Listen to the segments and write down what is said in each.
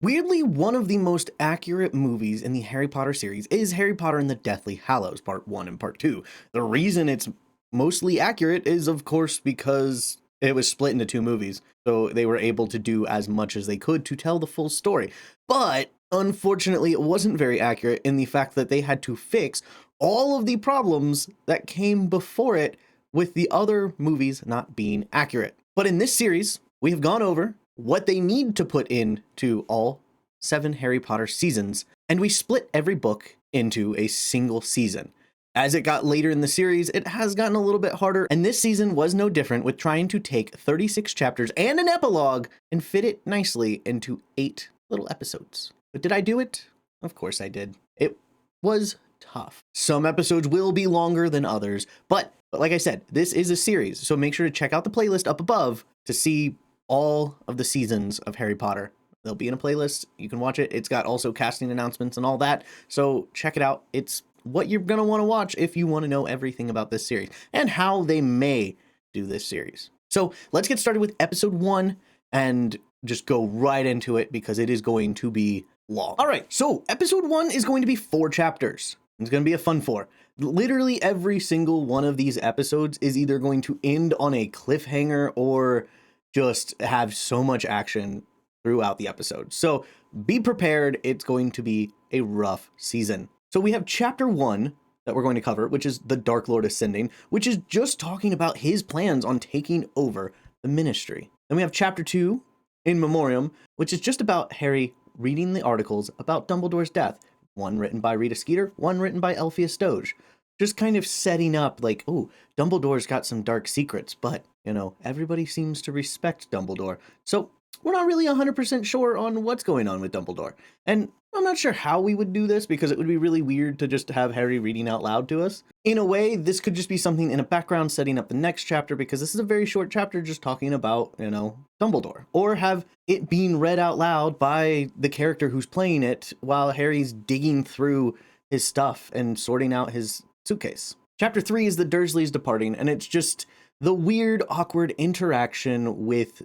Weirdly, one of the most accurate movies in the Harry Potter series is Harry Potter and the Deathly Hallows, Part 1 and Part 2. The reason it's mostly accurate is, of course, because it was split into two movies, so they were able to do as much as they could to tell the full story. But unfortunately, it wasn't very accurate in the fact that they had to fix all of the problems that came before it with the other movies not being accurate. But in this series, we have gone over what they need to put into all 7 Harry Potter seasons, and we split every book into a single season. As it got later in the series, it has gotten a little bit harder, and this season was no different, with trying to take 36 chapters and an epilogue and fit it nicely into 8 little episodes. But did I do it? Of course I did. It was tough. Some episodes will be longer than others, but like I said, this is a series, so make sure to check out the playlist up above to see all of the seasons of Harry Potter. They'll be in a playlist. You can watch it. It's got also casting announcements and all that. So check it out. It's what you're going to want to watch if you want to know everything about this series and how they may do this series. So let's get started with episode 1 and just go right into it because it is going to be long. All right. So episode 1 is going to be 4 chapters. It's going to be a fun 4. Literally every single one of these episodes is either going to end on a cliffhanger or just have so much action throughout the episode. So be prepared. It's going to be a rough season. So we have chapter 1 that we're going to cover, which is the Dark Lord Ascending, which is just talking about his plans on taking over the Ministry. Then we have chapter 2, In Memoriam, which is just about Harry reading the articles about Dumbledore's death. One written by Rita Skeeter, one written by Elphias Doge. Just kind of setting up like, oh, Dumbledore's got some dark secrets, but, you know, everybody seems to respect Dumbledore. So we're not really 100% sure on what's going on with Dumbledore. And I'm not sure how we would do this because it would be really weird to just have Harry reading out loud to us. In a way, this could just be something in a background setting up the next chapter because this is a very short chapter just talking about, you know, Dumbledore. Or have it being read out loud by the character who's playing it while Harry's digging through his stuff and sorting out his suitcase. Chapter 3 is the Dursleys departing, and it's just the weird, awkward interaction with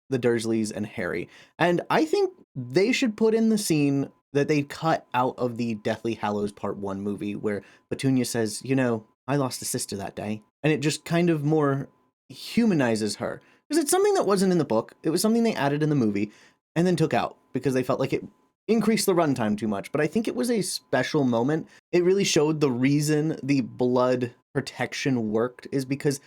the Dursleys and Harry. And I think they should put in the scene that they cut out of the Deathly Hallows Part 1 movie where Petunia says, you know, I lost a sister that day. And it just kind of more humanizes her. Because it's something that wasn't in the book. It was something they added in the movie and then took out because they felt like it increased the runtime too much. But I think it was a special moment. It really showed the reason the blood protection worked is because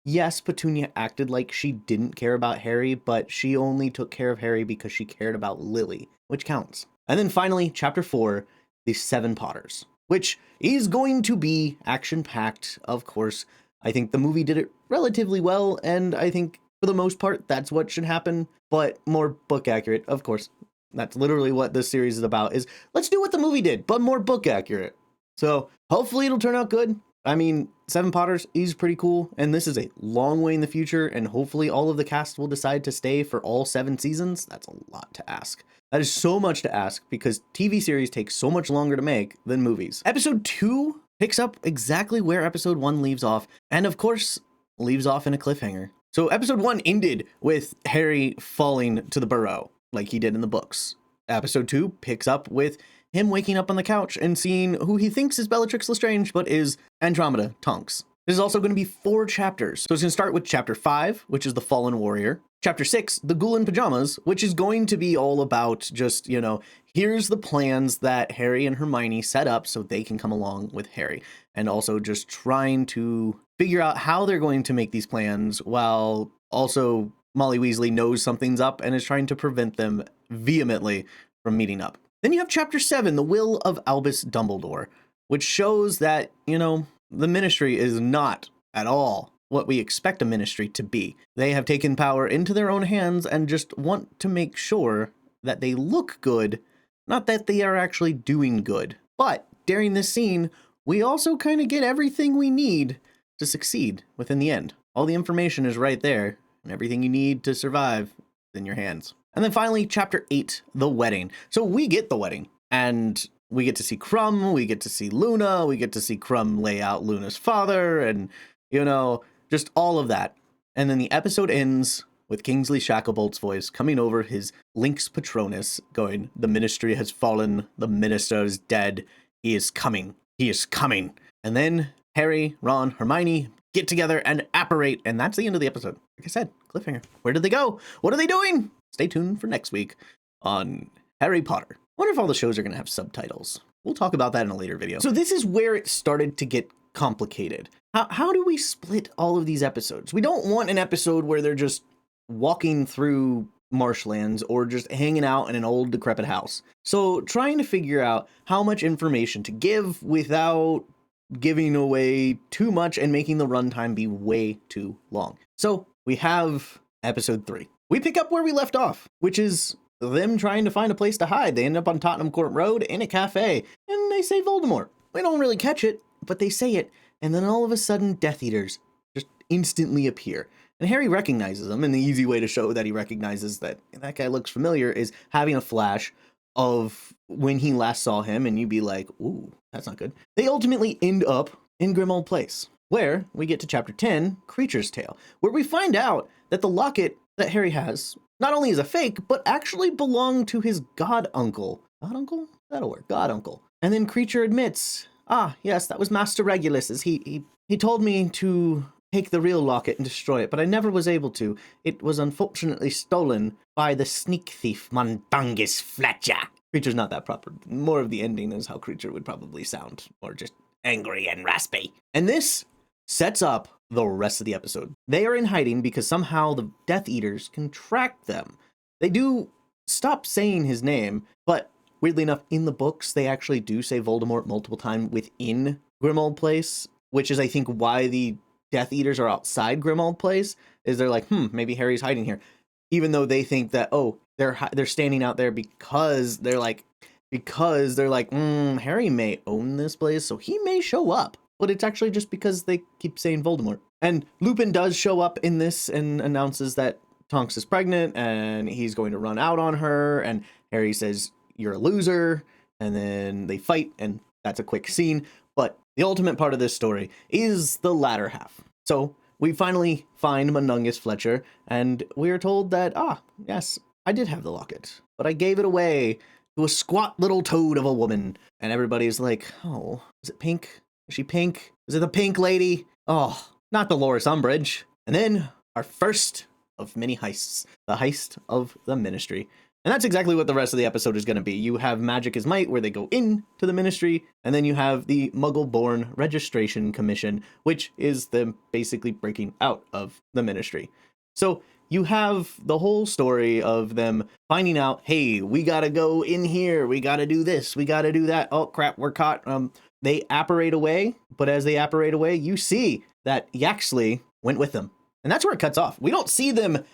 yes, Petunia acted like she didn't care about Harry, but she only took care of Harry because she cared about Lily, which counts. And then finally, chapter 4, the 7 Potters, which is going to be action-packed, of course. I think the movie did it relatively well, and I think for the most part, that's what should happen, but more book accurate, of course. That's literally what this series is about, is let's do what the movie did, but more book accurate. So hopefully it'll turn out good. I mean, 7 Potters is pretty cool, and this is a long way in the future, and hopefully all of the cast will decide to stay for all 7 seasons. That's a lot to ask. That is so much to ask, because TV series take so much longer to make than movies. Episode 2 picks up exactly where episode 1 leaves off, and of course, leaves off in a cliffhanger. So episode 1 ended with Harry falling to the burrow, like he did in the books. Episode 2 picks up with him waking up on the couch and seeing who he thinks is Bellatrix Lestrange, but is Andromeda Tonks. This is also going to be 4 chapters. So it's going to start with chapter 5, which is the Fallen Warrior. Chapter 6, the Ghoul in Pajamas, which is going to be all about just, you know, here's the plans that Harry and Hermione set up so they can come along with Harry. And also just trying to figure out how they're going to make these plans while also Molly Weasley knows something's up and is trying to prevent them vehemently from meeting up. Then you have chapter 7, The Will of Albus Dumbledore, which shows that, you know, the Ministry is not at all what we expect a Ministry to be. They have taken power into their own hands and just want to make sure that they look good, not that they are actually doing good. But during this scene, we also kind of get everything we need to succeed within the end. All the information is right there, and everything you need to survive is in your hands. And then finally, chapter 8, The Wedding. So we get the wedding, and we get to see Crumb, we get to see Luna, we get to see Crumb lay out Luna's father, and, you know, just all of that. And then the episode ends with Kingsley Shacklebolt's voice coming over his Lynx Patronus, going, "The ministry has fallen, the minister is dead, he is coming, he is coming." And then Harry, Ron, Hermione get together and apparate, and that's the end of the episode. Like I said, cliffhanger. Where did they go? What are they doing? Stay tuned for next week on Harry Potter. Wonder if all the shows are going to have subtitles. We'll talk about that in a later video. So this is where it started to get complicated. How do we split all of these episodes? We don't want an episode where they're just walking through marshlands or just hanging out in an old decrepit house. So trying to figure out how much information to give without giving away too much and making the runtime be way too long. So we have episode 3. We pick up where we left off, which is them trying to find a place to hide. They end up on Tottenham Court Road in a cafe, and they say Voldemort. We don't really catch it, but they say it, and then all of a sudden Death Eaters just instantly appear. And Harry recognizes them, and the easy way to show that he recognizes that guy looks familiar is having a flash of when he last saw him, and you'd be like, ooh, that's not good. They ultimately end up in Grimmauld Place, where we get to chapter 10, Creature's Tale, where we find out that the locket that Harry has not only is a fake, but actually belonged to his god uncle. God uncle? That'll work. God uncle. And then Creature admits, yes, that was Master Regulus's. He told me to take the real locket and destroy it, but I never was able to. It was unfortunately stolen by the sneak thief Mundungus Fletcher. Creature's not that proper. More of the ending is how Creature would probably sound, or just angry and raspy. And this sets up the rest of the episode. They are in hiding because somehow the Death Eaters can track them. They do stop saying his name, but weirdly enough, in the books, they actually do say Voldemort multiple times within Grimmauld Place, which is, I think, why the Death Eaters are outside Grimmauld Place, is they're like, maybe Harry's hiding here. Even though they think that, they're standing out there because they're like, Harry may own this place, so he may show up. But it's actually just because they keep saying Voldemort. And Lupin does show up in this and announces that Tonks is pregnant and he's going to run out on her. And Harry says, "You're a loser." And then they fight, and that's a quick scene. But the ultimate part of this story is the latter half. So we finally find Mundungus Fletcher, and we are told that, yes, I did have the locket, but I gave it away to a squat little toad of a woman. And everybody's like, oh, is it pink? Is she pink? Is it the pink lady? Oh, not Dolores Umbridge. And then our first of many heists, the heist of the Ministry. And that's exactly what the rest of the episode is going to be. You have Magic is Might, where they go into the Ministry, and then you have the Muggle-born Registration Commission, which is them basically breaking out of the Ministry. So you have the whole story of them finding out, hey, we got to go in here, we got to do this, we got to do that. Oh, crap, we're caught. They apparate away, but as they apparate away, you see that Yaxley went with them. And that's where it cuts off. We don't see them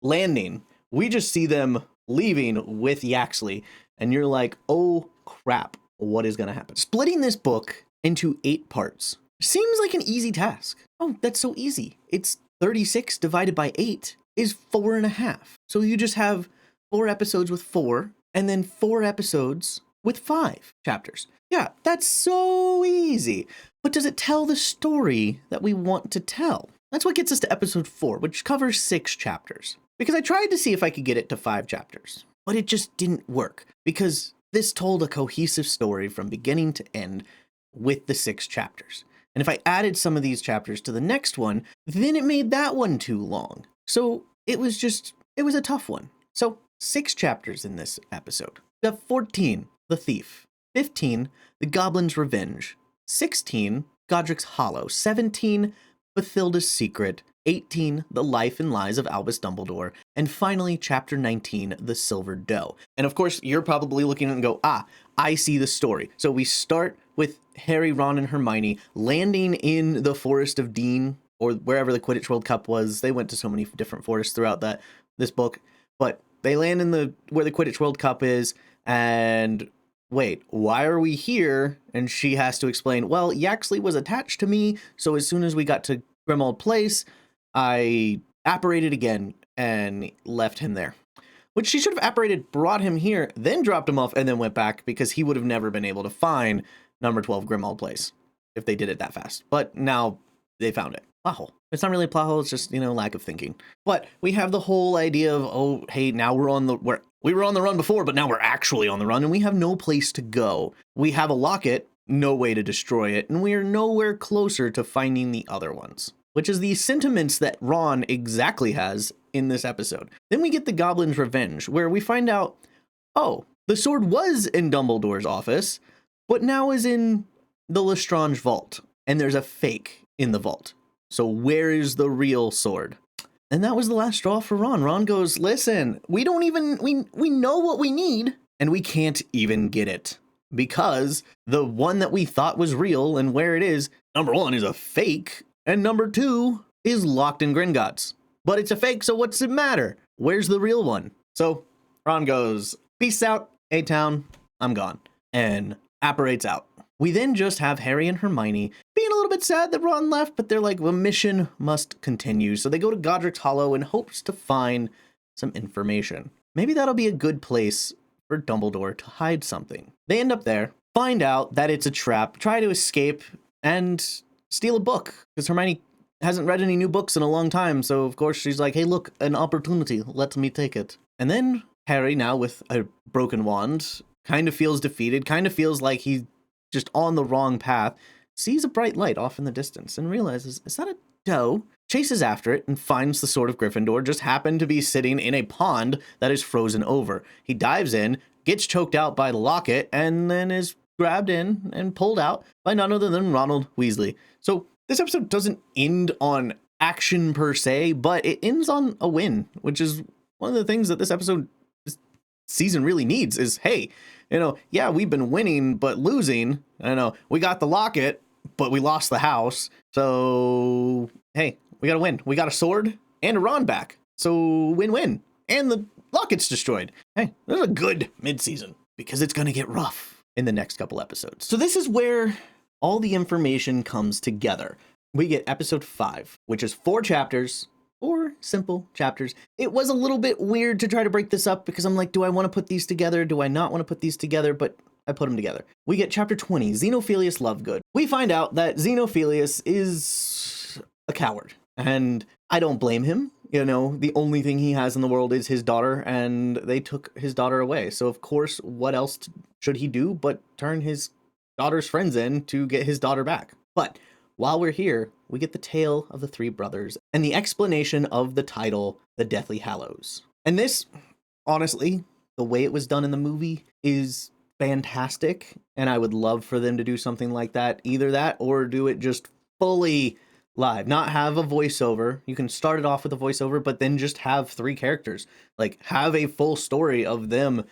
landing. We just see them leaving with Yaxley. And you're like, oh, crap, what is going to happen? Splitting this book into 8 parts seems like an easy task. Oh, that's so easy. It's 36 divided by 8 is 4.5. So you just have 4 episodes with 4, and then 4 episodes with 5 chapters. Yeah, that's so easy. But does it tell the story that we want to tell? That's what gets us to episode 4, which covers 6 chapters. Because I tried to see if I could get it to 5 chapters, but it just didn't work. Because this told a cohesive story from beginning to end with the 6 chapters. And if I added some of these chapters to the next one, then it made that one too long. So it was a tough one. So 6 chapters in this episode. We have 14, The Thief. 15, The Goblin's Revenge. 16, Godric's Hollow. 17, Bathilda's Secret. 18, The Life and Lies of Albus Dumbledore. And finally, Chapter 19, The Silver Doe. And of course, you're probably looking at it and go, I see the story. So we start with Harry, Ron, and Hermione landing in the Forest of Dean, or wherever the Quidditch World Cup was. They went to so many different forests throughout this book. But they land in where the Quidditch World Cup is, and wait, why are we here? And she has to explain, well, Yaxley was attached to me, so as soon as we got to Grimmauld Place, I apparated again and left him there. Which she should have apparated, brought him here, then dropped him off, and then went back, because he would have never been able to find number 12 Grimmauld Place if they did it that fast. But now they found it. Wow, It's not really a plot hole, it's just, lack of thinking. But we have the whole idea of, oh, hey, now we were on the run before, but now we're actually on the run and we have no place to go. We have a locket, no way to destroy it, and we are nowhere closer to finding the other ones, which is the sentiments that Ron exactly has in this episode. Then we get the Goblin's Revenge, where we find out, oh, the sword was in Dumbledore's office, but now is in the Lestrange vault, and there's a fake in the vault. So where is the real sword? And that was the last straw for Ron. Ron goes, listen, we know what we need, and we can't even get it. Because the one that we thought was real and where it is, number one, is a fake, and number two is locked in Gringotts. But it's a fake, so what's it matter? Where's the real one? So Ron goes, peace out, A-Town, I'm gone, and apparates out. We then just have Harry and Hermione being a little bit sad that Ron left, but they're like, the mission must continue. So they go to Godric's Hollow in hopes to find some information. Maybe that'll be a good place for Dumbledore to hide something. They end up there, find out that it's a trap, try to escape, and steal a book, because Hermione hasn't read any new books in a long time. So of course she's like, hey, look, an opportunity, let me take it. And then Harry, now with a broken wand, kind of feels defeated, kind of feels like he's just on the wrong path, sees a bright light off in the distance and realizes, is that a doe? Chases after it and finds the Sword of Gryffindor just happened to be sitting in a pond that is frozen over. He dives in, gets choked out by the locket, and then is grabbed in and pulled out by none other than Ronald Weasley. So this episode doesn't end on action per se, but it ends on a win, which is one of the things that this season really needs is, hey, yeah, we've been winning, but losing. We got the locket, but we lost the house. So, hey, we got to win. We got a sword and a Ron back. So win-win. And the locket's destroyed. Hey, this is a good mid-season because it's going to get rough in the next couple episodes. So this is where all the information comes together. We get episode 5, which is 4 chapters, 4 simple chapters. It was a little bit weird to try to break this up because I'm like, do I want to put these together? Do I not want to put these together? But I put them together. We get chapter 20, Xenophilius Lovegood. We find out that Xenophilius is a coward, and I don't blame him. The only thing he has in the world is his daughter, and they took his daughter away. So of course, what else should he do but turn his daughter's friends in to get his daughter back? But while we're here, we get the tale of the 3 brothers and the explanation of the title, The Deathly Hallows. And this, honestly, the way it was done in the movie is fantastic. And I would love for them to do something like that. Either that or do it just fully live. Not have a voiceover. You can start it off with a voiceover, but then just have 3 characters. Like, have a full story of them,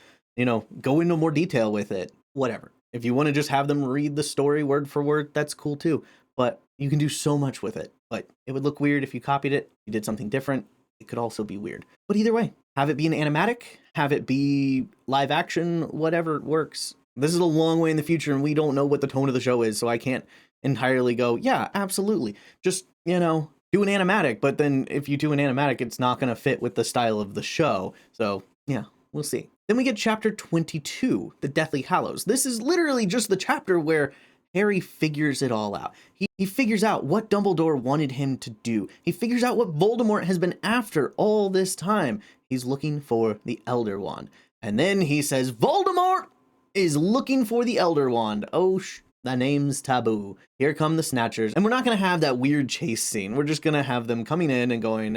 go into more detail with it. Whatever. If you want to just have them read the story word for word, that's cool too. But you can do so much with it. But it would look weird if you copied it, you did something different. It could also be weird. But either way, have it be an animatic, have it be live action, whatever works. This is a long way in the future, and we don't know what the tone of the show is, so I can't entirely go, yeah, absolutely. Just, do an animatic, but then if you do an animatic, it's not going to fit with the style of the show. So, yeah, we'll see. Then we get chapter 22, The Deathly Hallows. This is literally just the chapter where Harry figures it all out. He figures out what Dumbledore wanted him to do. He figures out what Voldemort has been after all this time. He's looking for the Elder Wand. And then he says, Voldemort is looking for the Elder Wand. Oh, the name's taboo. Here come the Snatchers. And we're not going to have that weird chase scene. We're just going to have them coming in and going,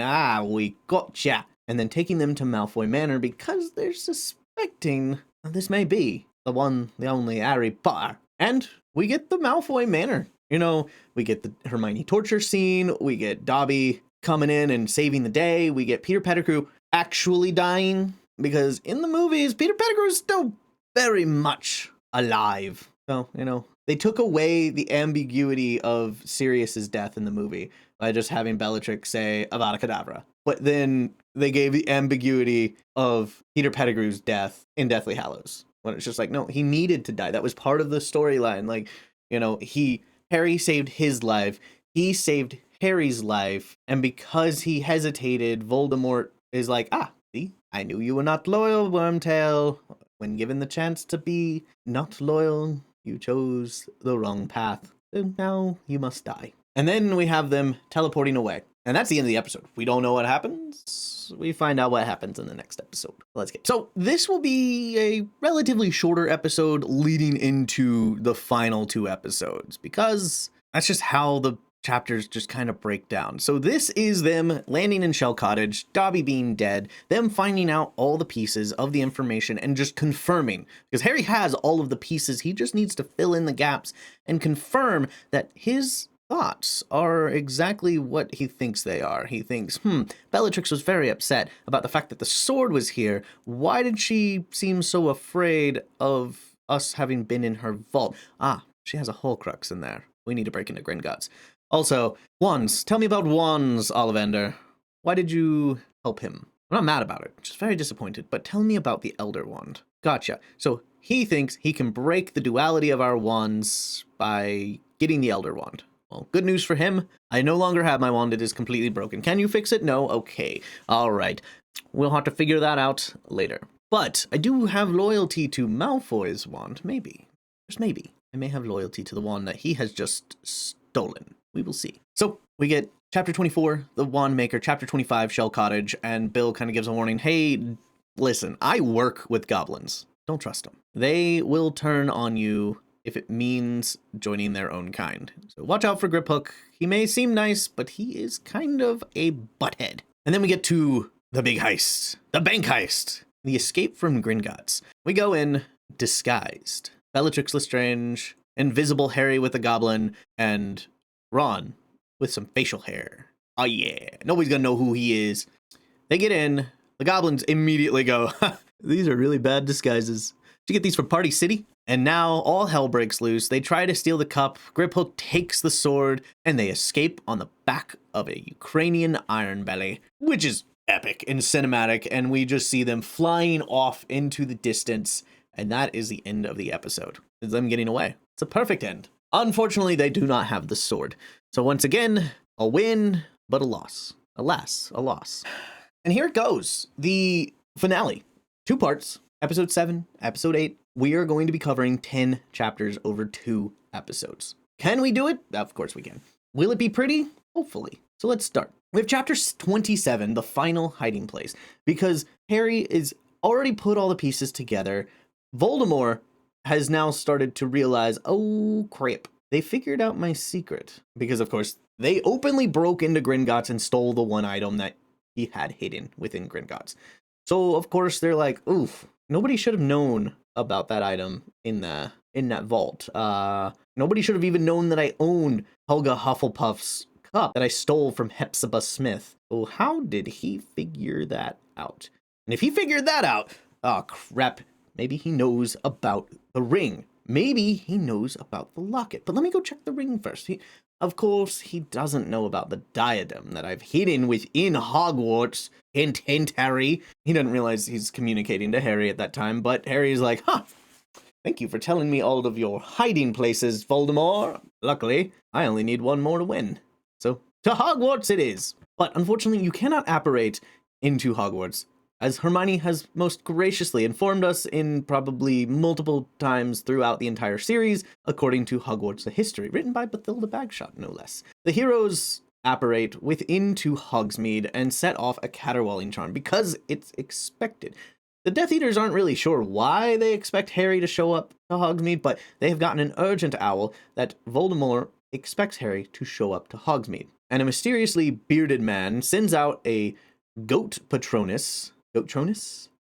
we gotcha. And then taking them to Malfoy Manor because they're suspecting that this may be the one, the only Harry Potter. And we get the Malfoy Manor. We get the Hermione torture scene. We get Dobby coming in and saving the day. We get Peter Pettigrew actually dying because in the movies, Peter Pettigrew is still very much alive. So, they took away the ambiguity of Sirius's death in the movie by just having Bellatrix say Avada Kedavra. But then they gave the ambiguity of Peter Pettigrew's death in Deathly Hallows. When it's just like, no, he needed to die. That was part of the storyline. Like, Harry saved his life. He saved Harry's life. And because he hesitated, Voldemort is like, see, I knew you were not loyal, Wormtail. When given the chance to be not loyal, you chose the wrong path. So now you must die. And then we have them teleporting away. And that's the end of the episode. We don't know what happens. We find out what happens in the next episode. Let's get. So this will be a relatively shorter episode leading into the final 2 episodes because that's just how the chapters just kind of break down. So this is them landing in Shell Cottage, Dobby being dead, them finding out all the pieces of the information and just confirming, because Harry has all of the pieces, he just needs to fill in the gaps and confirm that his thoughts are exactly what he thinks they are. He thinks, Bellatrix was very upset about the fact that the sword was here. Why did she seem so afraid of us having been in her vault? Ah, she has a Horcrux in there. We need to break into Gringotts. Also, wands. Tell me about wands, Ollivander. Why did you help him? I'm not mad about it, just very disappointed, but tell me about the Elder Wand. Gotcha. So he thinks he can break the duality of our wands by getting the Elder Wand. Well, good news for him. I no longer have my wand. It is completely broken. Can you fix it? No? Okay. All right. We'll have to figure that out later. But I do have loyalty to Malfoy's wand. Maybe. Just maybe. I may have loyalty to the wand that he has just stolen. We will see. So we get chapter 24, the Wand Maker, chapter 25, Shell Cottage, and Bill kind of gives a warning. Hey, listen, I work with goblins. Don't trust them. They will turn on you if it means joining their own kind. So watch out for Griphook. He may seem nice, but he is kind of a butthead. And then we get to the big heist, the bank heist, the escape from Gringotts. We go in disguised. Bellatrix Lestrange, Invisible Harry with a goblin, and Ron with some facial hair. Oh yeah, nobody's gonna know who he is. They get in, the goblins immediately go, these are really bad disguises. Did you get these from Party City? And now all hell breaks loose. They try to steal the cup, Griphook takes the sword, and they escape on the back of a Ukrainian Iron Belly, which is epic and cinematic, and we just see them flying off into the distance, and that is the end of the episode. It's them getting away. It's a perfect end. Unfortunately, they do not have the sword. So once again, a win, but a loss. Alas, a loss. And here it goes. The finale. 2 parts. Episode 7, Episode 8. We are going to be covering 10 chapters over 2 episodes. Can we do it? Of course we can. Will it be pretty? Hopefully. So let's start. We have chapter 27, the final hiding place, because Harry is already put all the pieces together. Voldemort has now started to realize, oh crap, they figured out my secret. Because of course, they openly broke into Gringotts and stole the one item that he had hidden within Gringotts. So of course they're like, oof, nobody should have known about that item in that vault. Nobody should have even known that I owned Helga Hufflepuff's cup that I stole from Hepzibah Smith. Oh, how did he figure that out? And if he figured that out, oh crap, maybe he knows about the ring. Maybe he knows about the locket. But let me go check the ring first. Of course, he doesn't know about the diadem that I've hidden within Hogwarts. Hint, hint, Harry. He doesn't realize he's communicating to Harry at that time, but Harry's like, thank you for telling me all of your hiding places, Voldemort. Luckily, I only need one more to win. So, to Hogwarts it is. But unfortunately, you cannot apparate into Hogwarts, as Hermione has most graciously informed us in probably multiple times throughout the entire series, according to Hogwarts the History, written by Bathilda Bagshot, no less. The heroes apparate within to Hogsmeade and set off a caterwauling charm, because it's expected. The Death Eaters aren't really sure why they expect Harry to show up to Hogsmeade, but they have gotten an urgent owl that Voldemort expects Harry to show up to Hogsmeade. And a mysteriously bearded man sends out a goat patronus,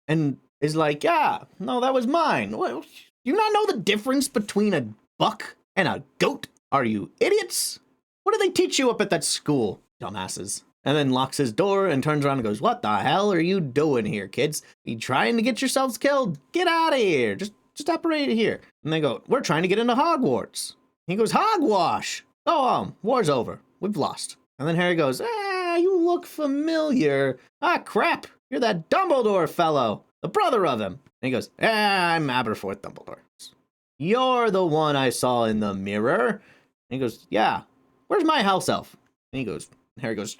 and is like, yeah, no, that was mine. Well, you not know the difference between a buck and a goat? Are you idiots? What do they teach you up at that school, dumbasses? And then locks his door and turns around and goes, what the hell are you doing here, kids? Are you trying to get yourselves killed? Get out of here. Just operate here. And they go, we're trying to get into Hogwarts. He goes, hogwash. Oh, war's over. We've lost. And then Harry goes, you look familiar. Ah, crap. You're that Dumbledore fellow, the brother of him. And he goes, I'm Aberforth Dumbledore. You're the one I saw in the mirror. And he goes, yeah, where's my house elf? And Harry goes,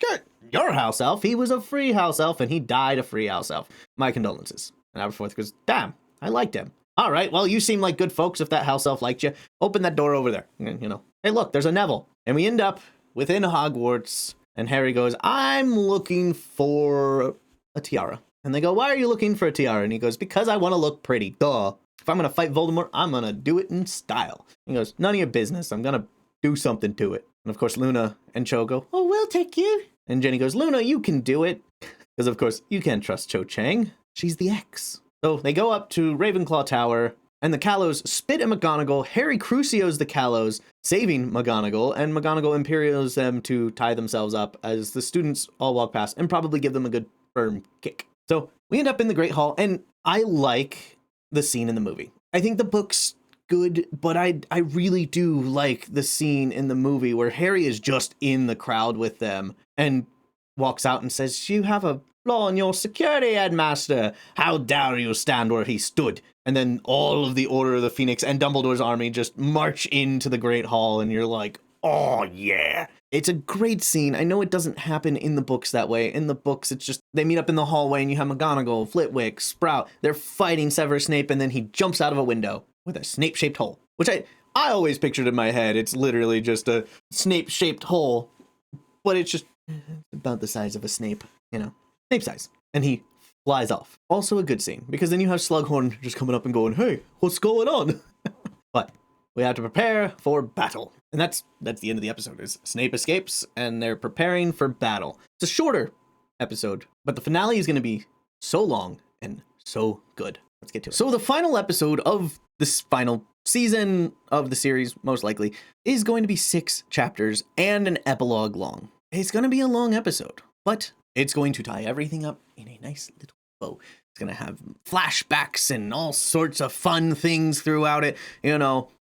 your house elf? He was a free house elf, and he died a free house elf. My condolences. And Aberforth goes, damn, I liked him. All right, well, you seem like good folks if that house elf liked you. Open that door over there. Hey, look, there's a Neville. And we end up within Hogwarts, And Harry goes, I'm looking for a tiara. And they go, why are you looking for a tiara? And he goes, because I want to look pretty. Duh. If I'm going to fight Voldemort, I'm going to do it in style. He goes, none of your business. I'm going to do something to it. And of course, Luna and Cho go, oh, we'll take you. And Jenny goes, Luna, you can do it. Because of course, you can't trust Cho Chang. She's the ex. So they go up to Ravenclaw Tower, and the Hallows spit at McGonagall. Harry Crucio's the Hallows, saving McGonagall, and McGonagall imperials them to tie themselves up as the students all walk past and probably give them a good firm kick. So we end up in the Great Hall, and I like the scene in the movie. I think the book's good, but I really do like the scene in the movie where Harry is just in the crowd with them and walks out and says, you have a flaw in your security, headmaster. How dare you stand where he stood? And then all of the Order of the Phoenix and Dumbledore's army just march into the Great Hall, and you're like, oh yeah. It's a great scene. I know it doesn't happen in the books that way. In the books, it's just they meet up in the hallway and you have McGonagall, Flitwick, Sprout. They're fighting Severus Snape, and then he jumps out of a window with a Snape-shaped hole, which I always pictured in my head. It's literally just a Snape-shaped hole, but it's just about the size of a Snape, Snape size. And he flies off. Also a good scene, because then you have Slughorn just coming up and going, hey, what's going on? But we have to prepare for battle. And that's the end of the episode, is Snape escapes, and they're preparing for battle. It's a shorter episode, but the finale is going to be so long and so good. Let's get to it. So the final episode of this final season of the series, most likely, is going to be 6 chapters and an epilogue long. It's going to be a long episode, but it's going to tie everything up in a nice little bow. It's going to have flashbacks and all sorts of fun things throughout it.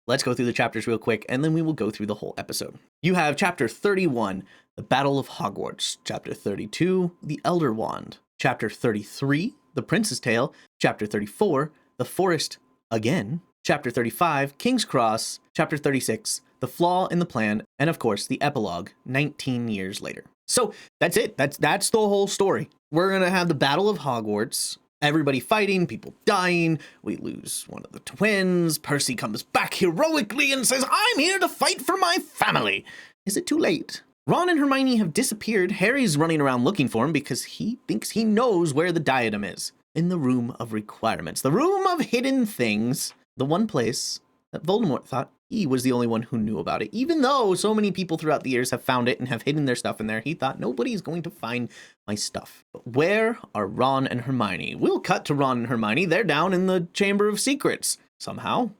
Let's go through the chapters real quick, and then we will go through the whole episode. You have chapter 31, the Battle of Hogwarts. Chapter 32, the Elder Wand. Chapter 33, the Prince's Tale. Chapter 34, the Forest Again. Chapter 35, King's Cross. Chapter 36, the Flaw in the Plan. And of course, the epilogue, 19 years later. So that's it. That's the whole story. We're going to have the Battle of Hogwarts. Everybody fighting, people dying. We lose one of the twins. Percy comes back heroically and says, I'm here to fight for my family. Is it too late? Ron and Hermione have disappeared. Harry's running around looking for him because he thinks he knows where the diadem is. In the Room of Requirements, the Room of Hidden Things, the one place that Voldemort thought he was the only one who knew about it. Even though so many people throughout the years have found it and have hidden their stuff in there, he thought nobody's going to find my stuff. But where are Ron and Hermione? We'll cut to Ron and Hermione. They're down in the Chamber of Secrets. Somehow.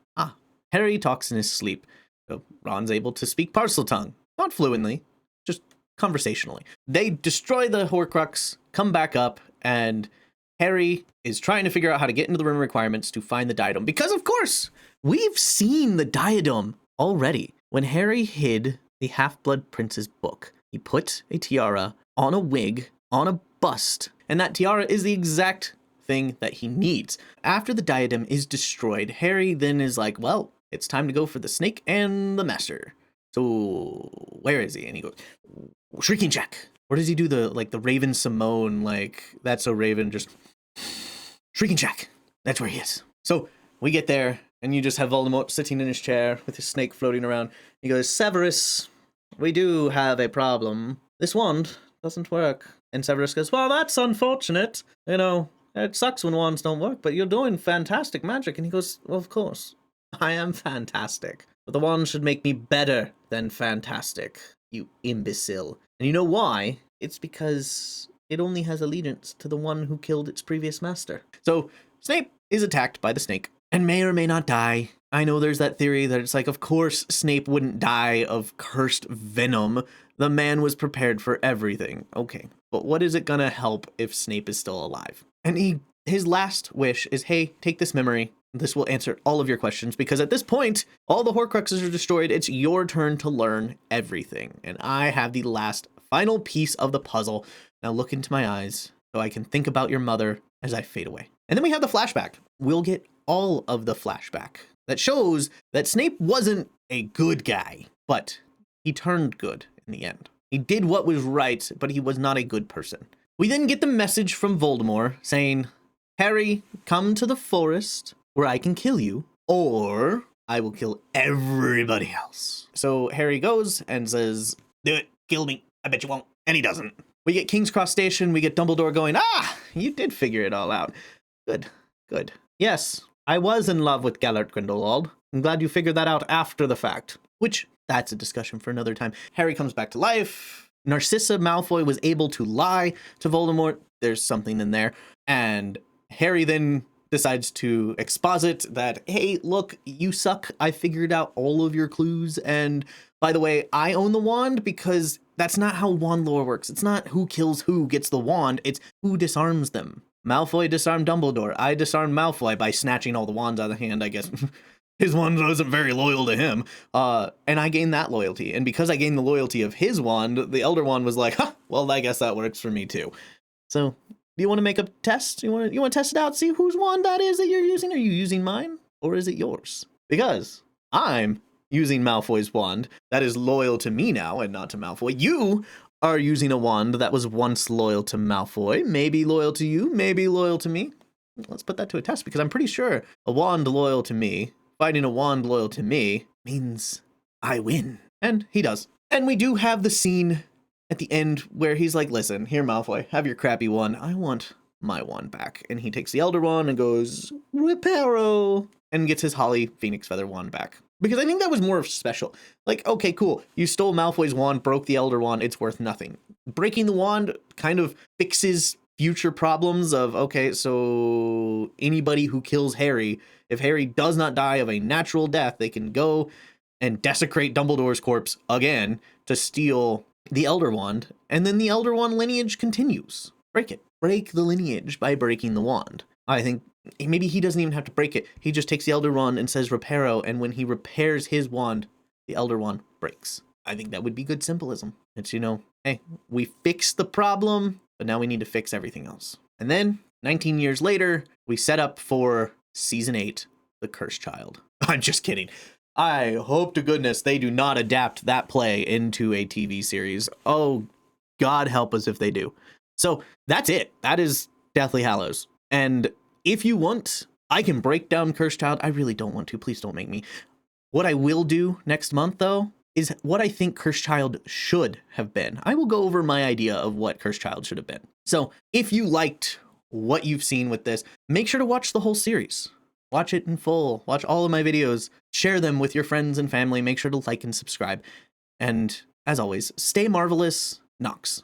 Harry talks in his sleep. So Ron's able to speak Parseltongue. Not fluently, just conversationally. They destroy the Horcrux, come back up, and Harry is trying to figure out how to get into the Room of Requirements to find the diadem. Because, of course, we've seen the diadem already. When Harry hid the Half-Blood Prince's book, he put a tiara on a wig, on a bust, and that tiara is the exact thing that he needs. After the diadem is destroyed, Harry then is like, well, it's time to go for the snake and the master. So, where is he? And he goes, Shrieking Jack. Or does he do the Raven Simone, that's so Raven, just Shrieking Jack. That's where he is. So we get there, and you just have Voldemort sitting in his chair with his snake floating around. He goes, Severus, we do have a problem. This wand doesn't work. And Severus goes, well, that's unfortunate. It sucks when wands don't work, but you're doing fantastic magic. And he goes, well, of course, I am fantastic. But the wand should make me better than fantastic, you imbecile. And you know why? It's because it only has allegiance to the one who killed its previous master. So Snape is attacked by the snake and may or may not die. I know there's that theory that it's like, of course Snape wouldn't die of cursed venom. The man was prepared for everything. Okay, but what is it gonna help if Snape is still alive? And his last wish is, hey, take this memory. This will answer all of your questions, because at this point, all the Horcruxes are destroyed. It's your turn to learn everything. And I have the last final piece of the puzzle. Now look into my eyes so I can think about your mother as I fade away. And then we have the flashback. We'll get all of the flashback that shows that Snape wasn't a good guy, but he turned good in the end. He did what was right, but he was not a good person. We then get the message from Voldemort saying, Harry, come to the forest where I can kill you, or I will kill everybody else. So Harry goes and says, do it, kill me, I bet you won't. And he doesn't. We get King's Cross Station, we get Dumbledore going, you did figure it all out. Good, good. Yes, I was in love with Gellert Grindelwald. I'm glad you figured that out after the fact. Which, that's a discussion for another time. Harry comes back to life. Narcissa Malfoy was able to lie to Voldemort. There's something in there. And Harry then decides to exposit that, hey, look, you suck. I figured out all of your clues. And by the way, I own the wand, because that's not how wand lore works. It's not who kills who gets the wand. It's who disarms them. Malfoy disarmed Dumbledore. I disarmed Malfoy by snatching all the wands out of the hand, I guess. His wand wasn't very loyal to him. And I gained that loyalty. And because I gained the loyalty of his wand, the Elder Wand was like, well, I guess that works for me too. So, do you want to make a test? You want to test it out? See whose wand that is that you're using? Are you using mine? Or is it yours? Because I'm using Malfoy's wand that is loyal to me now and not to Malfoy. You are using a wand that was once loyal to Malfoy, maybe loyal to you, maybe loyal to me. Let's put that to a test, because I'm pretty sure a wand loyal to me, fighting a wand loyal to me, means I win. And he does. And we do have the scene at the end where he's like, listen, here, Malfoy, have your crappy wand. I want my wand back. And he takes the Elder Wand and goes, Reparo, and gets his Holly Phoenix Feather wand back. Because I think that was more special. Like, okay, cool. You stole Malfoy's wand, broke the Elder Wand. It's worth nothing. Breaking the wand kind of fixes future problems of, okay, so anybody who kills Harry, if Harry does not die of a natural death, they can go and desecrate Dumbledore's corpse again to steal the Elder Wand. And then the Elder Wand lineage continues. Break it. Break the lineage by breaking the wand. I think maybe he doesn't even have to break it. He just takes the Elder Wand and says Reparo, and when he repairs his wand, the Elder Wand breaks. I think that would be good symbolism. It's, hey, we fixed the problem, but now we need to fix everything else. And then, 19 years later, we set up for Season 8, The Cursed Child. I'm just kidding. I hope to goodness they do not adapt that play into a TV series. Oh, God help us if they do. So, that's it. That is Deathly Hallows. And if you want, I can break down Cursed Child. I really don't want to. Please don't make me. What I will do next month, though, is what I think Cursed Child should have been. I will go over my idea of what Cursed Child should have been. So if you liked what you've seen with this, make sure to watch the whole series. Watch it in full. Watch all of my videos. Share them with your friends and family. Make sure to like and subscribe. And as always, stay marvelous, Nox.